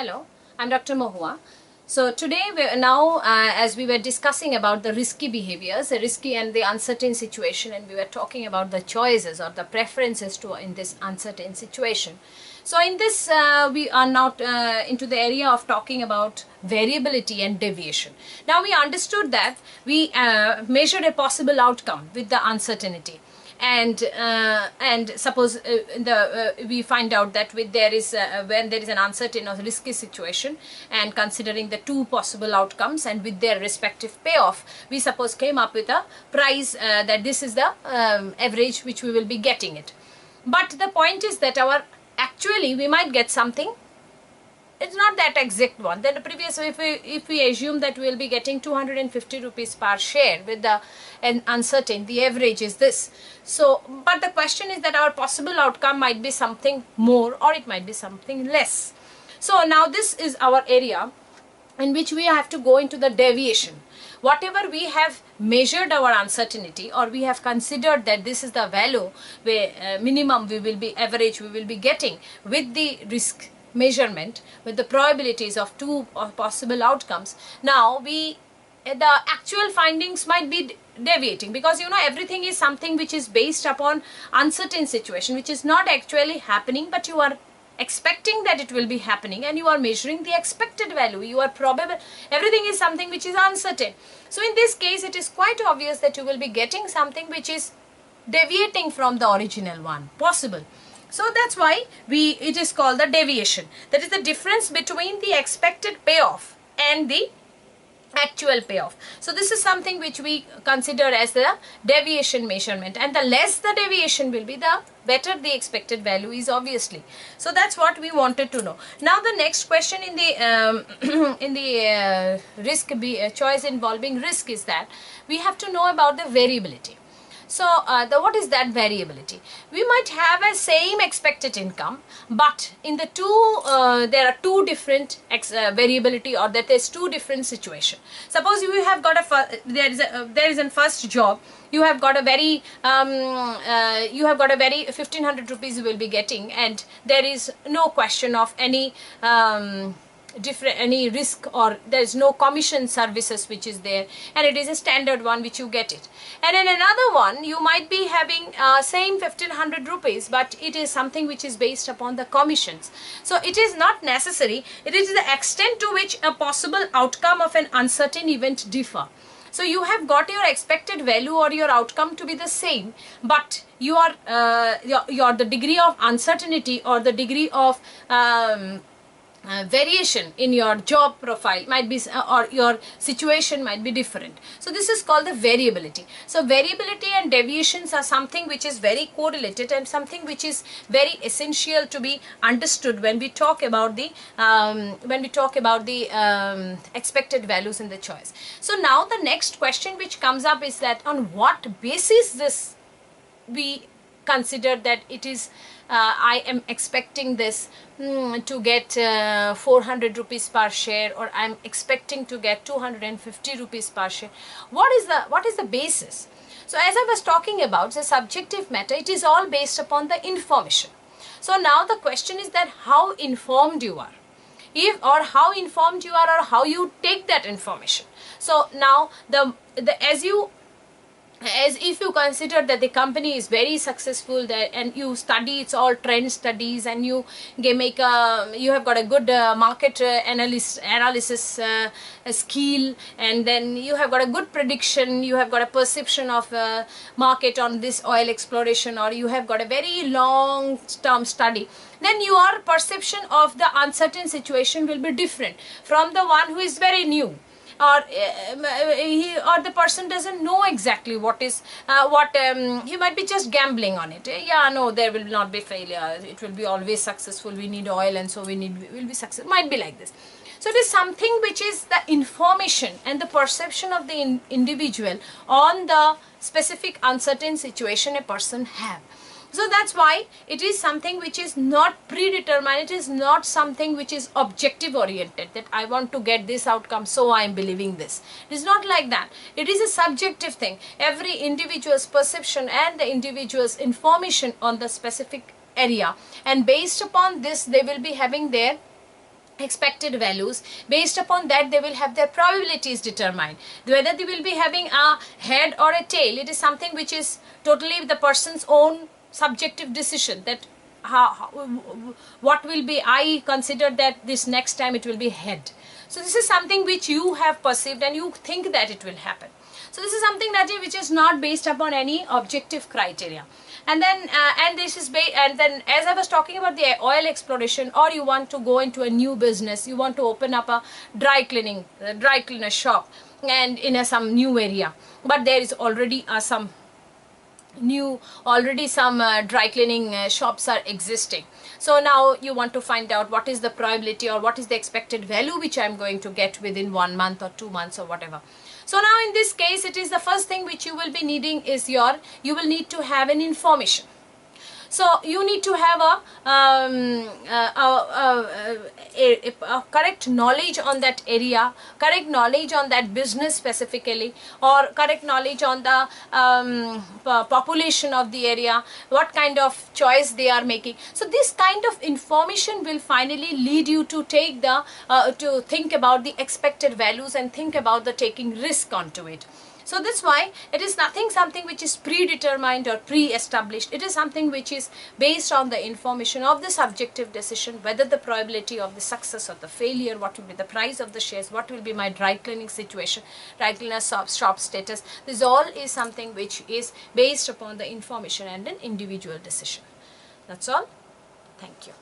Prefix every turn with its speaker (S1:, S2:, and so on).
S1: Hello, I'm Dr. Mohua. So today as we were discussing about the risky behaviors, the risky and the uncertain situation, and we were talking about the choices or the preferences in this uncertain situation. So in this we are now into the area of talking about variability and deviation. Now we understood that we measured a possible outcome with the uncertainty. And suppose we find out that when there is an uncertain or risky situation, and considering the two possible outcomes and with their respective payoff, we suppose came up with a price that this is the average which we will be getting it. But the point is that actually we might get something. It's not that exact one. Then the previous, if we assume that we will be getting 250 rupees per share with the uncertain, the average is this. So, but the question is that our possible outcome might be something more or it might be something less. So now this is our area in which we have to go into the deviation. Whatever we have measured our uncertainty, or we have considered that this is the value where minimum we will be average we will be getting with the risk measurement, with the probabilities of two possible outcomes. Now the actual findings might be deviating, because everything is something which is based upon uncertain situation, which is not actually happening, but you are expecting that it will be happening, and you are measuring the expected value. You are probable. Everything is something which is uncertain. So in this case, it is quite obvious that you will be getting something which is deviating from the original one possible. So that's why it is called the deviation. That is the difference between the expected payoff and the actual payoff. So this is something which we consider as the deviation measurement, and the less the deviation will be, the better the expected value is, obviously. So that's what we wanted to know. Now the next question in the choice involving risk is that we have to know about the variability. So what is that variability? We might have a same expected income, but in the there are two different variability, or that there's two different situations. Suppose you have got there is a first job. You have got a very 1500 rupees you will be getting, and there is no question of any any risk, or there is no commission services which is there, and it is a standard one which you get it. And in another one you might be having same 1500 rupees, but it is something which is based upon the commissions. So it is not necessary, it is the extent to which a possible outcome of an uncertain event differ. So you have got your expected value or your outcome to be the same, but the degree of uncertainty or the degree of variation in your job profile might be, or your situation might be different. So this is called the variability. So variability and deviations are something which is very correlated, and something which is very essential to be understood when we talk about the expected values in the choice. So now the next question which comes up is that on what basis this we consider that it is I am expecting this to get 400 rupees per share, or I am expecting to get 250 rupees per share. What is the basis? So as I was talking about the subjective matter, it is all based upon the information. So now the question is that how informed you are, or how informed you are, or how you take that information. So now as if you consider that the company is very successful there, and you study, it's all trend studies, and you have got a good market analysis skill, and then you have got a good prediction, you have got a perception of market on this oil exploration, or you have got a very long term study, then your perception of the uncertain situation will be different from the one who is very new, or the person doesn't know exactly what is he might be just gambling on it. Yeah, no, there will not be failure, it will be always successful, we need oil, and so will be successful, might be like this. So it is something which is the information and the perception of the individual on the specific uncertain situation a person have. So that's why it is something which is not predetermined. It is not something which is objective oriented, that I want to get this outcome, so I am believing this. It is not like that. It is a subjective thing. Every individual's perception and the individual's information on the specific area, and based upon this they will be having their expected values. Based upon that, they will have their probabilities determined. Whether they will be having a head or a tail, it is something which is totally the person's own subjective decision, that what will be, I consider that this next time it will be head. So this is something which you have perceived and you think that it will happen. So this is something that which is not based upon any objective criteria. And then and then as I was talking about the oil exploration, or you want to go into a new business, you want to open up a dry cleaner shop and in some new area, but there is already some dry cleaning shops are existing. So now you want to find out what is the probability or what is the expected value which I am going to get within 1 month or 2 months or whatever. So now in this case, it is the first thing which you will be needing is you will need to have an information. So you need to have a correct knowledge on that area, correct knowledge on that business specifically, or correct knowledge on the population of the area, what kind of choice they are making. So this kind of information will finally lead you to take the to think about the expected values and think about the taking risk onto it. So that's why it is something which is predetermined or pre-established. It is something which is based on the information of the subjective decision, whether the probability of the success or the failure, what will be the price of the shares, what will be my dry cleaning situation, dry cleaner shop status. This all is something which is based upon the information and an individual decision. That's all. Thank you.